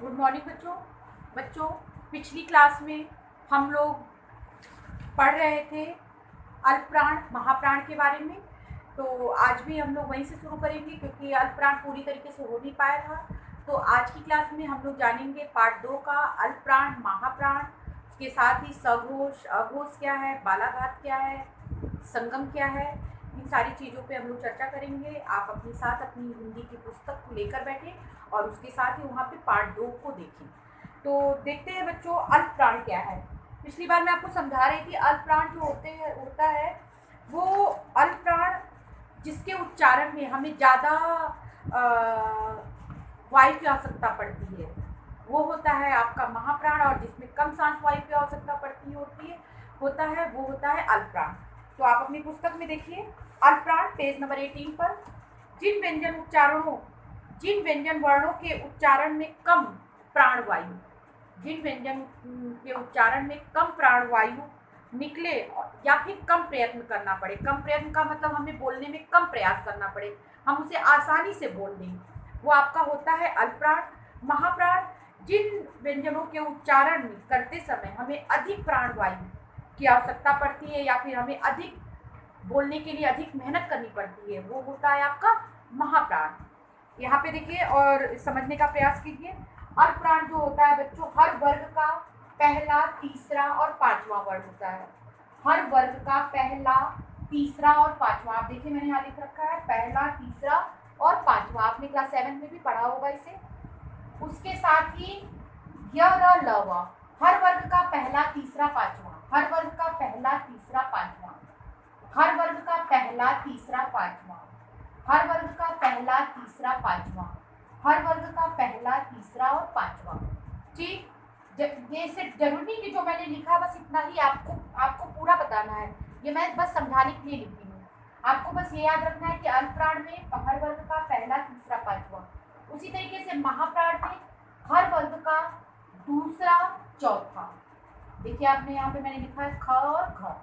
Good morning बच्चों पिछली class में हम लोग पढ़ रहे थे अल्पप्राण महाप्राण के बारे में। तो आज भी हम लोग वहीं से शुरू करेंगे क्योंकि अल्पप्राण पूरी तरीके से हो नहीं पाया था। तो आज की क्लास में हम लोग जानेंगे पार्ट 2 का अल्पप्राण महाप्राण, उसके साथ ही सघोष अघोष क्या है, बालाघात क्या है, संगम क्या है, इन सारी चीज़ों पे हम लोग चर्चा करेंगे। आप अपने साथ अपनी हिंदी की पुस्तक लेकर बैठे और उसके साथ ही वहाँ पे पार्ट 2 को देखें। तो देखते हैं बच्चों अल्पप्राण क्या है। पिछली बार मैं आपको समझा रही थी अल्पप्राण जो होता है वो अल्पप्राण जिसके उच्चारण में हमें ज़्यादा वायु की आवश्यकता पड़ती है वो होता है आपका महाप्राण, और जिसमें कम सांस वायु की आवश्यकता पड़ती होता है वो होता है अल्पप्राण। तो आप अपनी पुस्तक में देखिए अल्पप्राण पेज नंबर 18 पर जिन व्यंजन वर्णों के उच्चारण में कम प्राणवायु जिन व्यंजन के उच्चारण में कम प्राणवायु निकले या फिर कम प्रयत्न करना पड़े, कम प्रयत्न का मतलब हमें बोलने में कम प्रयास करना पड़े, हम उसे आसानी से बोल दें, वो आपका होता है अल्पप्राण। महाप्राण जिन व्यंजनों के उच्चारण करते समय हमें अधिक प्राणवायु की आवश्यकता पड़ती है या फिर हमें अधिक बोलने के लिए अधिक मेहनत करनी पड़ती है, वो होता है आपका महाप्राण। यहाँ पे देखिए और समझने का प्रयास कीजिए। अल्पप्राण जो होता है बच्चों हर वर्ग का पहला, तीसरा और पांचवा वर्ण होता है। हर वर्ग का पहला, तीसरा और पांचवा, आप देखिए मैंने यहाँ लिख रखा है पहला, तीसरा और पांचवा, आपने क्लास 7 में भी पढ़ा होगा इसे। उसके साथ ही य र ल व हर वर्ग का पहला, तीसरा, पांचवा, हर वर्ग का पहला, तीसरा, पांचवा, हर वर्ग का पहला, तीसरा, पांचवा, हर वर्ग का पहला, तीसरा, पांचवा, हर वर्ग का पहला, तीसरा और पांचवा। ठीक, ये सिर्फ जरूरी नहीं कि जो मैंने लिखा बस इतना ही आपको पूरा बताना है, ये मैं बस समझाने के लिए लिखी हूँ। आपको बस ये याद रखना है कि अल्पप्राण में हर वर्ग का पहला, तीसरा, पांचवा। उसी तरीके से महाप्राण में हर वर्ग का दूसरा, चौथा, देखिए आपने यहाँ पे मैंने लिखा है ख और घ,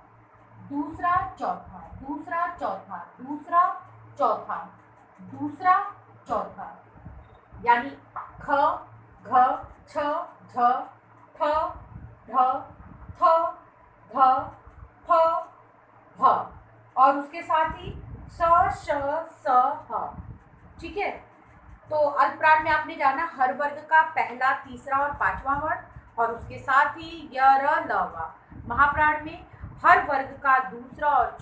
दूसरा, चौथा, दूसरा, चौथा, दूसरा, चौथा, दूसरा, चौथा, यानी ख, घ, छ, झ, ठ, ढ, थ, ध, फ, भ, और उसके साथ ही स, श, स, ह। ठीक है, तो अल्पप्राण में आपने जाना हर वर्ग का पहला, तीसरा और पांचवा वर्ण, और उसके साथ ही य र ल व। महाप्राण में हर वर्ग का दूसरा और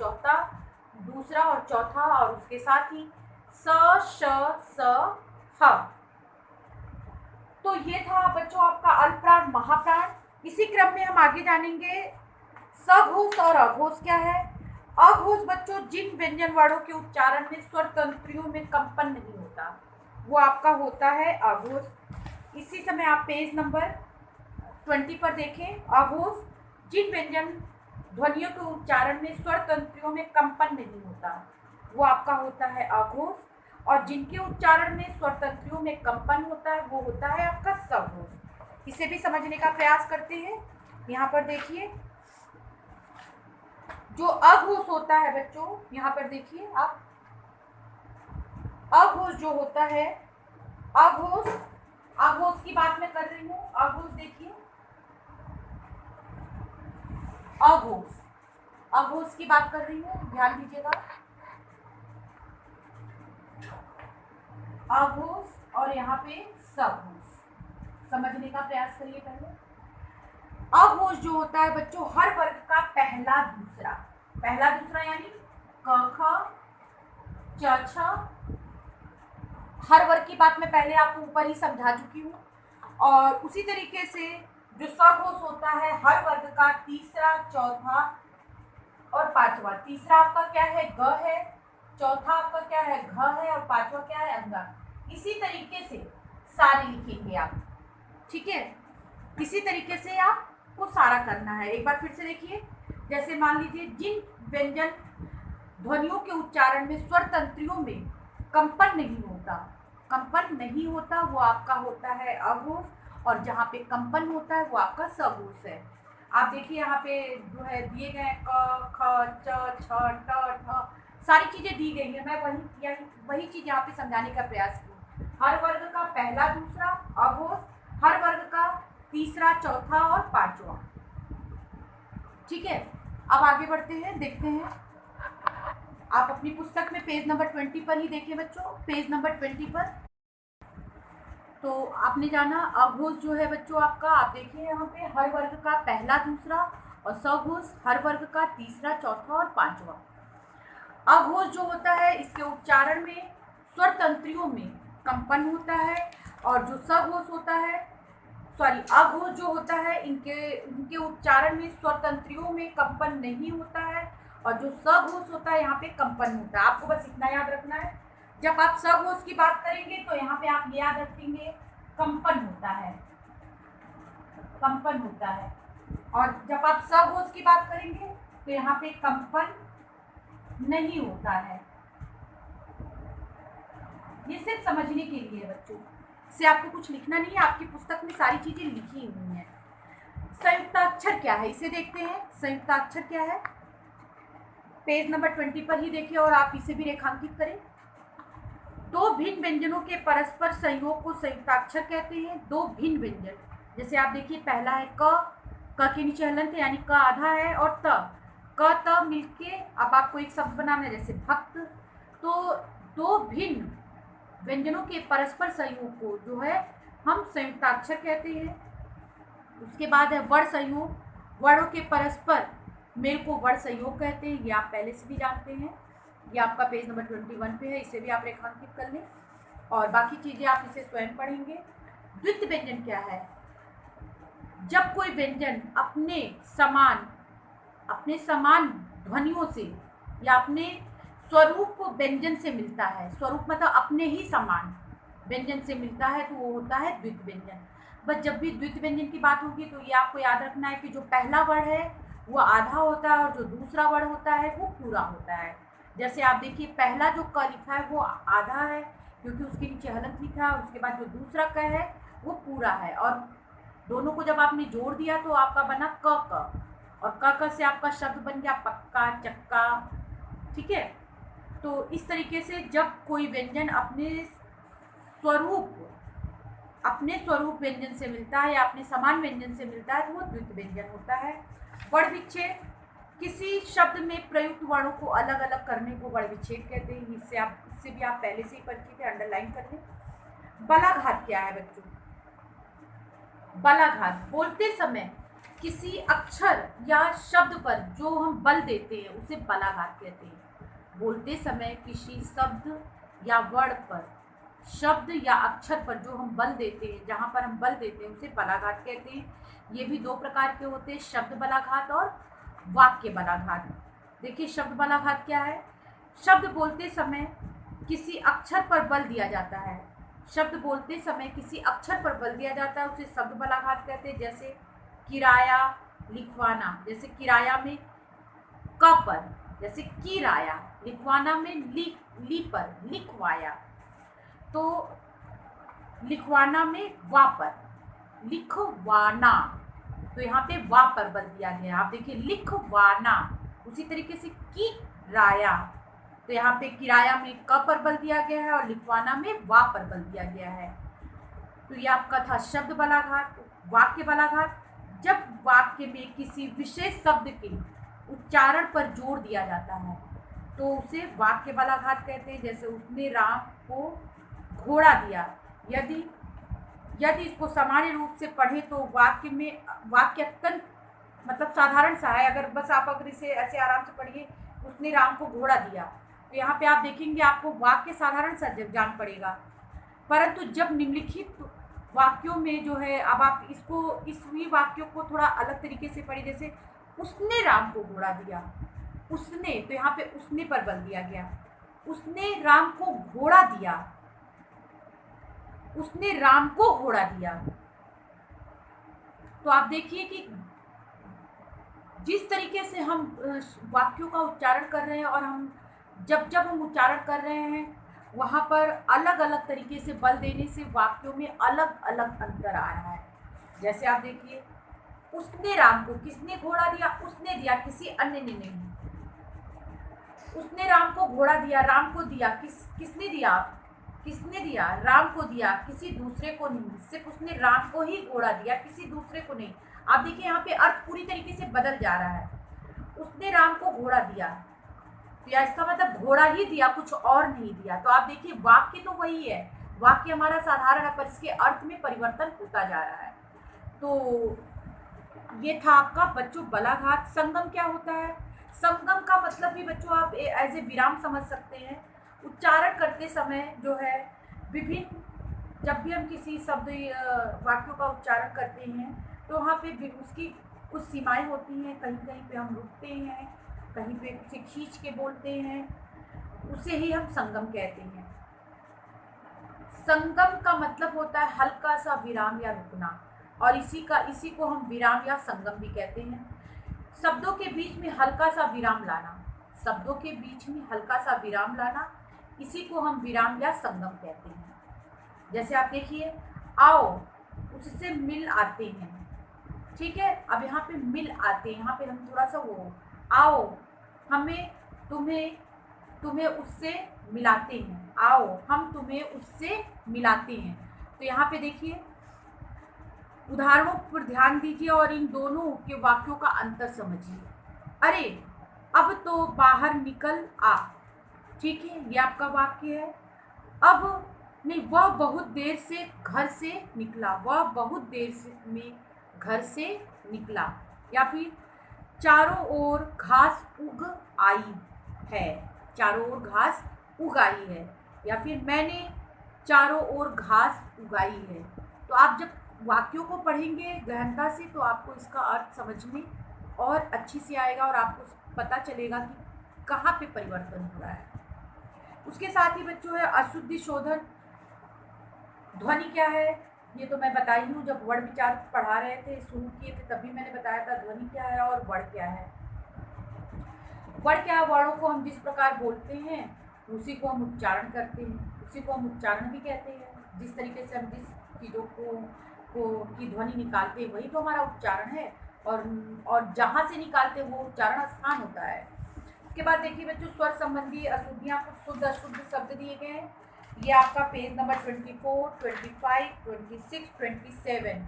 चौथा, और उसके साथ ही स, श, स, ह। तो ये था बच्चों आपका अल्पप्राण महाप्राण। इसी क्रम में हम आगे जानेंगे सघोष और अघोष क्या है। अघोष बच्चों जिन व्यंजन वर्णों के उच्चारण में स्वर तंत्रियों में कंपन नहीं होता वो आपका होता है अघोष। इसी समय आप पेज नंबर 20 पर देखें। अघोष जिन व्यंजन ध्वनियों के उच्चारण में स्वर तंत्रियों में कंपन नहीं होता वो आपका होता है अघोष, और जिनके उच्चारण में स्वर तंत्रियों में कंपन होता है वो होता है आपका सघोष। इसे भी समझने का प्रयास करते हैं। यहाँ पर देखिए जो अघोष होता है बच्चों, यहाँ पर देखिए आप, अघोष जो होता है, अघोष की बात मैं कर रही हूँ। अघोष देखिए, अघोष की बात कर रही हूँ, ध्यान दीजिएगा। अघोष और यहाँ पे सघोष, समझने का प्रयास करिए पहले। अघोष जो होता है बच्चों हर वर्ग का पहला, दूसरा यानी क, ख, च, छ, हर वर्ग की बात मैं पहले आपको ऊपर ही समझा चुकी हूँ। और उसी तरीके से जो सघोष होता है हर वर्ग का तीसरा, चौथा और पांचवा। तीसरा आपका क्या है, ग है, चौथा आपका क्या है, घ है, और पांचवा क्या है, अंगा। इसी तरीके से सारे लिखेंगे आप, ठीक है। इसी तरीके से आपको सारा करना है। एक बार फिर से देखिए, जैसे मान लीजिए जिन व्यंजन ध्वनियों के उच्चारण में स्वर तंत्रियों में कंपन नहीं होता वो आपका होता है अघोष, और जहाँ पे कंपन होता है वो आपका सघोष है। आप देखिए यहाँ पे जो है दिए गए क, ख, च, छ, ट, ठ, सारी चीजें दी गई है। मैं वही चीज यहाँ पे समझाने का प्रयास की। हर वर्ग का पहला, दूसरा अघोष, हर तीसरा, चौथा और पांचवा। ठीक है, अब आगे बढ़ते हैं, देखते हैं। आप अपनी पुस्तक में पेज नंबर 20 पर ही देखिए बच्चों, पेज नंबर 20 पर। तो आपने जाना अघोष जो है बच्चों आपका, आप देखिए यहाँ पे हर वर्ग का पहला, दूसरा, और सघोष हर वर्ग का तीसरा, चौथा और पांचवा। अघोष जो होता है इसके उच्चारण में स्वर तंत्रियों में कंपन होता है, और जो सघोष होता है, सॉरी, अघोष जो होता है इनके उच्चारण में स्वर तंत्रियों में कंपन नहीं होता है, और जो सघोष होता है यहाँ पे कंपन होता है। आपको बस इतना याद रखना है, जब आप सघोष की बात करेंगे तो यहाँ पे आप याद रखेंगे कंपन होता है, कंपन होता है, और जब आप सघोष की बात करेंगे तो यहाँ पे कंपन नहीं होता है। ये सिर्फ समझने के लिए बच्चों, इससे आपको कुछ लिखना नहीं है, आपकी पुस्तक में सारी चीजें लिखी हुई हैं। संयुक्ताक्षर क्या है इसे देखते हैं। संयुक्ताक्षर क्या है, पेज नंबर 20 पर ही देखिए और आप इसे भी रेखांकित करें। दो भिन्न व्यंजनों के परस्पर संयोग को संयुक्ताक्षर कहते हैं। दो भिन्न व्यंजन, जैसे आप देखिए पहला है क के नीचे हलंत है यानी क आधा है, और त, क त मिलके अब आपको एक शब्द बनाना है जैसे भक्त। तो दो भिन्न व्यंजनों के परस्पर संयोग को जो है हम संयुक्ताक्षर कहते हैं। उसके बाद है वर्ण संयोग, वर्णों के परस्पर मेल को वर्ण संयोग कहते हैं। ये आप पहले से भी जानते हैं, ये आपका पेज नंबर 21 पे है, इसे भी आप रेखांकित कर लें और बाकी चीजें आप इसे स्वयं पढ़ेंगे। द्वितीय व्यंजन क्या है, जब कोई व्यंजन अपने समान ध्वनियों से या अपने स्वरूप को व्यंजन से मिलता है, स्वरूप मतलब अपने ही समान व्यंजन से मिलता है, तो वो होता है द्वितीय व्यंजन। बस जब भी द्वितीय व्यंजन की बात होगी तो ये आपको याद रखना है कि जो पहला वर्ण है वो आधा होता है और जो दूसरा वर्ण होता है वो पूरा होता है। जैसे आप देखिए पहला जो क लिखा है वो आधा है क्योंकि उसके नीचे हलंत लिखा है, और उसके बाद जो दूसरा क है वो पूरा है, और दोनों को जब आपने जोड़ दिया तो आपका बना क, और क से आपका शब्द बन गया पक्का, चक्का। ठीक है, तो इस तरीके से जब कोई व्यंजन अपने स्वरूप व्यंजन से मिलता है या अपने समान व्यंजन से मिलता है तो वो द्वितीय व्यंजन होता है। वर्ण विच्छेद, किसी शब्द में प्रयुक्त वर्णों को अलग अलग करने को वर्ण विच्छेद कहते हैं। इससे भी आप पहले से ही परिचित है, अंडरलाइन कर लें। बलाघात क्या है बच्चों, बलाघात बोलते समय किसी अक्षर या शब्द पर जो हम बल देते हैं उसे बलाघात कहते हैं। बोलते समय किसी शब्द या वर्ण पर, शब्द या अक्षर पर जो हम बल देते हैं, जहाँ पर हम बल देते हैं उसे बलाघात कहते हैं। ये भी दो प्रकार के होते हैं, शब्द बलाघात और वाक्य बलाघात। देखिए शब्द बलाघात क्या है, शब्द बोलते समय किसी अक्षर पर बल दिया जाता है, शब्द बोलते समय किसी अक्षर पर बल दिया जाता है उसे शब्द बलाघात कहते हैं। जैसे किराया, लिखवाना, जैसे किराया में क पर, जैसे किराया, लिखवाना में ली पर, लिखवाया। तो लिखवाना में वा पर, लिखवाना, तो यहाँ पे वा पर बल दिया गया। आप देखिए लिखवाना, उसी तरीके से किराया, तो यहाँ पे किराया में क पर बल दिया गया है और लिखवाना में वा पर बल दिया गया है। तो ये आपका था शब्द बलाघात। वाक्य बलाघात, जब वाक्य में किसी विशेष शब्द के उच्चारण पर जोर दिया जाता है तो उसे वाक्य बलाघात कहते हैं। जैसे उसने राम को घोड़ा दिया, यदि इसको सामान्य रूप से पढ़े तो वाक्य अत्यंत मतलब साधारण सा है। अगर इसे ऐसे आराम से पढ़िए, उसने राम को घोड़ा दिया, तो यहाँ पे आप देखेंगे आपको वाक्य साधारण सा जान पड़ेगा। परंतु जब निम्नलिखित वाक्यों में जो है, अब आप इसी वाक्यों को थोड़ा अलग तरीके से पढ़िए। जैसे उसने राम को घोड़ा दिया, उसने, तो यहाँ पे उसने पर बल दिया गया। उसने राम को घोड़ा दिया, उसने राम को घोड़ा दिया। तो आप देखिए कि जिस तरीके से हम वाक्यों का उच्चारण कर रहे हैं और हम जब हम उच्चारण कर रहे हैं वहाँ पर अलग अलग तरीके से बल देने से वाक्यों में अलग अलग अंतर आ रहा है। जैसे आप देखिए उसने राम को, किसने घोड़ा दिया, उसने दिया, किसी अन्य ने नहीं। उसने राम को घोड़ा दिया, राम को दिया, किसने दिया, किसने दिया? राम को दिया, किसी दूसरे को नहीं। सिर्फ उसने राम को ही घोड़ा दिया, किसी दूसरे को नहीं। आप देखिए यहाँ पे अर्थ पूरी तरीके से बदल जा रहा है। उसने राम को घोड़ा दिया, तो या इसका मतलब घोड़ा ही दिया, कुछ और नहीं दिया। तो आप देखिए वाक्य तो वही है, वाक्य हमारा साधारण है, पर इसके अर्थ में परिवर्तन होता जा रहा है। तो ये था आपका बच्चों बलाघात। संगम क्या होता है? संगम का मतलब भी बच्चों आप एज ए विराम समझ सकते हैं। उच्चारण करते समय जो है विभिन्न, जब भी हम किसी शब्द वाक्यों का उच्चारण करते हैं तो वहाँ पे उसकी कुछ सीमाएं होती हैं। कहीं कहीं पे हम रुकते हैं, कहीं पे उसे खींच के बोलते हैं, उसे ही हम संगम कहते हैं। संगम का मतलब होता है हल्का सा विराम या रुकना, और इसी को हम विराम या संगम भी कहते हैं। शब्दों के बीच में हल्का सा विराम लाना, शब्दों के बीच में हल्का सा विराम लाना, इसी को हम विराम या संगम कहते हैं। जैसे आप देखिए, आओ उससे मिल आते हैं, ठीक है। अब यहाँ पे मिल आते हैं, यहाँ पे हम थोड़ा सा वो, आओ हमें तुम्हें उससे मिलाते हैं, आओ हम तुम्हें उससे मिलाते हैं। तो यहाँ पे देखिए उदाहरणों पर ध्यान दीजिए और इन दोनों के वाक्यों का अंतर समझिए। अरे अब तो बाहर निकल आ, ठीक है, ये आपका वाक्य है। अब नहीं, वह बहुत देर से घर से निकला, वह बहुत देर से में घर से निकला। या फिर चारों ओर घास उग आई है, चारों ओर घास उग आई है। या फिर मैंने चारों ओर घास उगाई है। तो आप जब वाक्यों को पढ़ेंगे गहनता से तो आपको इसका अर्थ समझ में और अच्छी से आएगा और आपको पता चलेगा कि कहाँ पे परिवर्तन हो रहा है। उसके साथ ही बच्चों है अशुद्धि शोधन। ध्वनि क्या है ये तो मैं बताई हूँ, जब वर्ण विचार पढ़ा रहे थे, शुरू किए थे, तभी मैंने बताया था ध्वनि क्या है और वर्ण क्या है। वर्ण क्या है? वर्णों को हम जिस प्रकार बोलते हैं उसी को हम उच्चारण करते हैं, उसी को हम उच्चारण भी कहते हैं। जिस तरीके से हम जिस चीज़ों की ध्वनि निकालते हैं वही तो हमारा उच्चारण है, और जहाँ से निकालते हैं वो उच्चारण स्थान होता है। उसके बाद देखिए बच्चों स्वर संबंधी अशुद्धियाँ, शुद्ध अशुद्ध शब्द दिए गए हैं। ये आपका पेज नंबर 24, 25, 26, 27,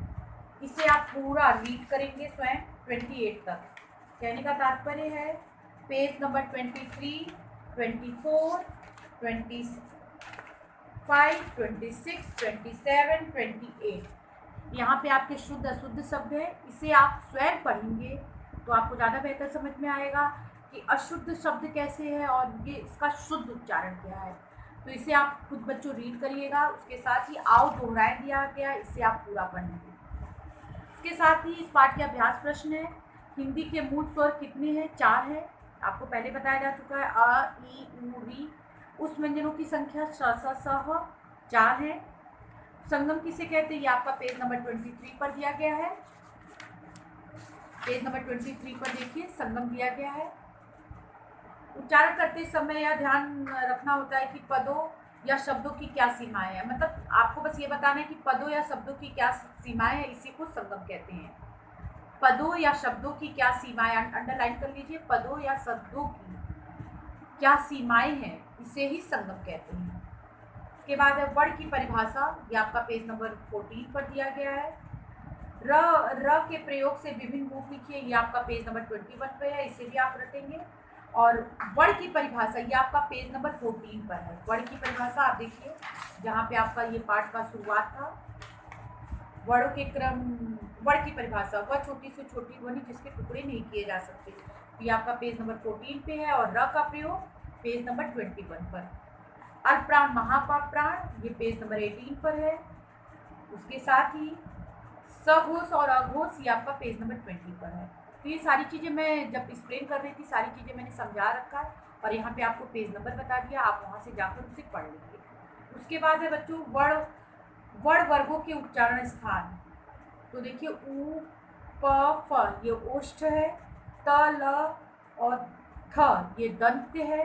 इसे आप पूरा रीड करेंगे स्वयं 28 तक। कहने का तात्पर्य है पेज नंबर 23, 24, 25, 26, 27, 28, यहाँ पे आपके शुद्ध अशुद्ध शब्द है। इसे आप स्वयं पढ़ेंगे तो आपको ज़्यादा बेहतर समझ में आएगा कि अशुद्ध शब्द कैसे है और ये इसका शुद्ध उच्चारण क्या है। तो इसे आप खुद बच्चों रीड करिएगा। उसके साथ ही आओ दोहराए दिया गया, इसे आप पूरा पढ़ेंगे। इसके साथ ही इस पाठ के अभ्यास प्रश्न है, हिंदी के मूल स्वर कितने हैं? 4 है, आपको पहले बताया जा चुका है। अ, ई, उ, री। उस व्यंजनों की संख्या श, स, स, ह 4 है। संगम किसे कहते हैं? ये आपका पेज नंबर 23 पर दिया गया है। पेज नंबर 23 पर देखिए संगम दिया गया है। उच्चारण करते समय यह ध्यान रखना होता है कि पदों या शब्दों की क्या सीमाएं हैं। मतलब आपको बस ये बताना है कि पदों या शब्दों की क्या सीमाएं हैं, इसी को संगम कहते हैं। पदों या शब्दों की क्या सीमाएं, अंडरलाइन कर लीजिए, पदों या शब्दों की क्या सीमाएं हैं, इसे ही संगम कहते हैं। इसके बाद है वर्ण की परिभाषा, ये आपका पेज नंबर 14 पर दिया गया है। र के प्रयोग से विभिन्न रूप लिखिए, ये आपका पेज नंबर 21 पर है, इसे भी आप रटेंगे। और वर्ण की परिभाषा ये आपका पेज नंबर 14 पर है। वर्ण की परिभाषा आप देखिए, जहाँ पे आपका ये पाठ का शुरुआत था। वर्णों के क्रम, वर्ण की परिभाषा, वह छोटी से छोटी ध्वनि जिसके टुकड़े नहीं किए जा सकते, ये आपका पेज नंबर 14 पे है। और र का प्रयोग पेज नंबर 21 पर। अल्पप्राण महाप्राण, ये पेज नंबर 18 पर है। उसके साथ ही सघोष और अघोष, ये आपका पेज नंबर 20 पर है। तो ये सारी चीज़ें मैं जब एक्सप्लेन कर रही थी, सारी चीज़ें मैंने समझा रखा है और यहाँ पे आपको पेज नंबर बता दिया, आप वहाँ से जाकर उसे पढ़ लेंगे। उसके बाद है बच्चों वर्ण वर्गों के उच्चारण स्थान। तो देखिए उ, प, फ ये ओष्ठ है, त, ल और थ ये दंत है,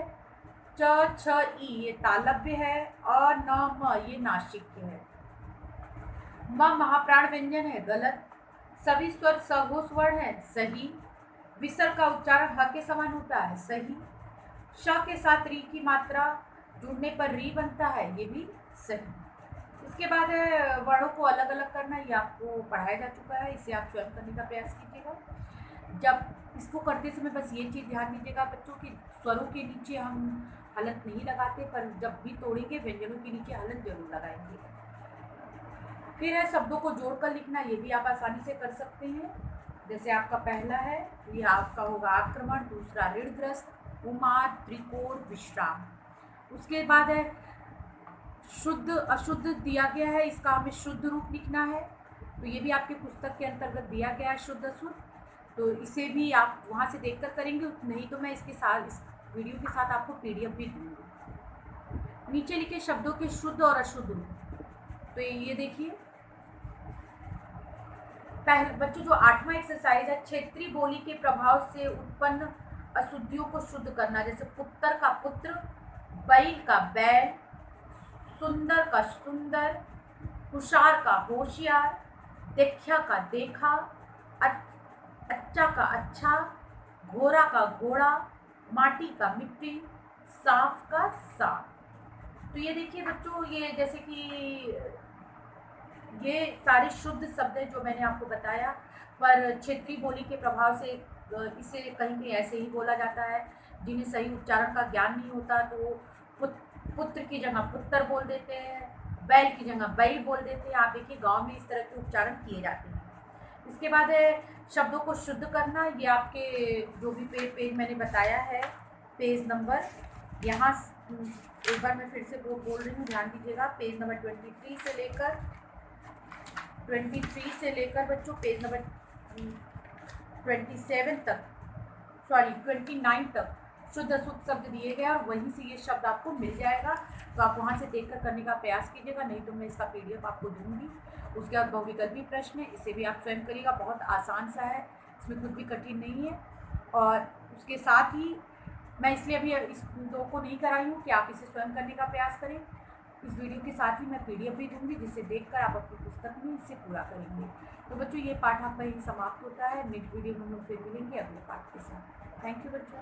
च, छ, ई ये तालव्य है, अ, न, म ये नासिक्य है। म महाप्राण व्यंजन है, गलत। सभी स्वर सघोष वर्ण है, सही। विसर्ग का उच्चारण ह के समान होता है, सही। श के साथ री की मात्रा जुड़ने पर री बनता है, ये भी सही। इसके बाद वर्णों को अलग अलग करना, ये आपको पढ़ाया जा चुका है, इसे आप स्वयं करने का प्रयास कीजिएगा। जब इसको करते समय बस ये चीज़ ध्यान दीजिएगा बच्चों कि स्वरों के नीचे हम हलंत नहीं लगाते, पर जब भी तोड़ेंगे व्यंजनों के नीचे हलंत जरूर लगाएंगे। फिर है शब्दों को जोड़कर लिखना, ये भी आप आसानी से कर सकते हैं। जैसे आपका पहला है, ये आपका होगा आक्रमण, दूसरा ऋणग्रस्त, उन्माद, त्रिकोण, विश्राम। उसके बाद है शुद्ध अशुद्ध दिया गया है, इसका हमें शुद्ध रूप लिखना है, तो ये भी आपके पुस्तक के अंतर्गत दिया गया है शुद्ध अशुद्ध, तो इसे भी आप वहाँ से देखकर करेंगे, नहीं तो मैं इसके साथ इस वीडियो के साथ आपको PDF भी दूँगी। नीचे लिखे शब्दों के शुद्ध और अशुद्ध रूप, तो ये देखिए पहले बच्चों जो 8वां एक्सरसाइज है, क्षेत्रीय बोली के प्रभाव से उत्पन्न अशुद्धियों को शुद्ध करना। जैसे पुत्र का पुत्र, बैल का बैल, सुंदर का सुंदर, होशियार का होशियार, देखा का देखा, अच्छा का अच्छा, घोड़ा का घोड़ा, माटी का मिट्टी, साफ का साफ। तो ये देखिए बच्चों, ये जैसे कि ये सारे शुद्ध शब्द हैं जो मैंने आपको बताया, पर क्षेत्रीय बोली के प्रभाव से इसे कहीं कहीं ऐसे ही बोला जाता है। जिन्हें सही उच्चारण का ज्ञान नहीं होता तो वो पुत्र की जगह पुत्र बोल देते हैं, बैल की जगह बैल बोल देते हैं। आप देखिए गांव में इस तरह के उच्चारण किए जाते हैं। इसके बाद है शब्दों को शुद्ध करना, ये आपके जो भी पेज मैंने बताया है, पेज नंबर यहाँ एक बार मैं फिर से बोल रही हूँ, ध्यान दीजिएगा। पेज नंबर 23 से लेकर बच्चों पेज नंबर 29 तक शुद्ध अशुद्ध शब्द दिए गए और वहीं से ये शब्द आपको मिल जाएगा, तो आप वहाँ से देखकर करने का प्रयास कीजिएगा, नहीं तो मैं इसका PDF आपको दूंगी। उसके बाद बहुविकल्पी प्रश्न है, इसे भी आप स्वयं करिएगा, बहुत आसान सा है, इसमें कुछ भी कठिन नहीं है। और उसके साथ ही मैं इसलिए अभी इस दो को नहीं कराई हूँ कि आप इसे स्वयं करने का प्रयास करें। इस वीडियो के साथ ही मैं PDF भी दूंगी, जिसे देखकर आप अपनी पुस्तक में इसे पूरा करेंगे। तो बच्चों ये पाठ आपका यही समाप्त होता है। नेक्स्ट वीडियो में हम लोग फिर मिलेंगे अगले पाठ के साथ। थैंक यू बच्चों।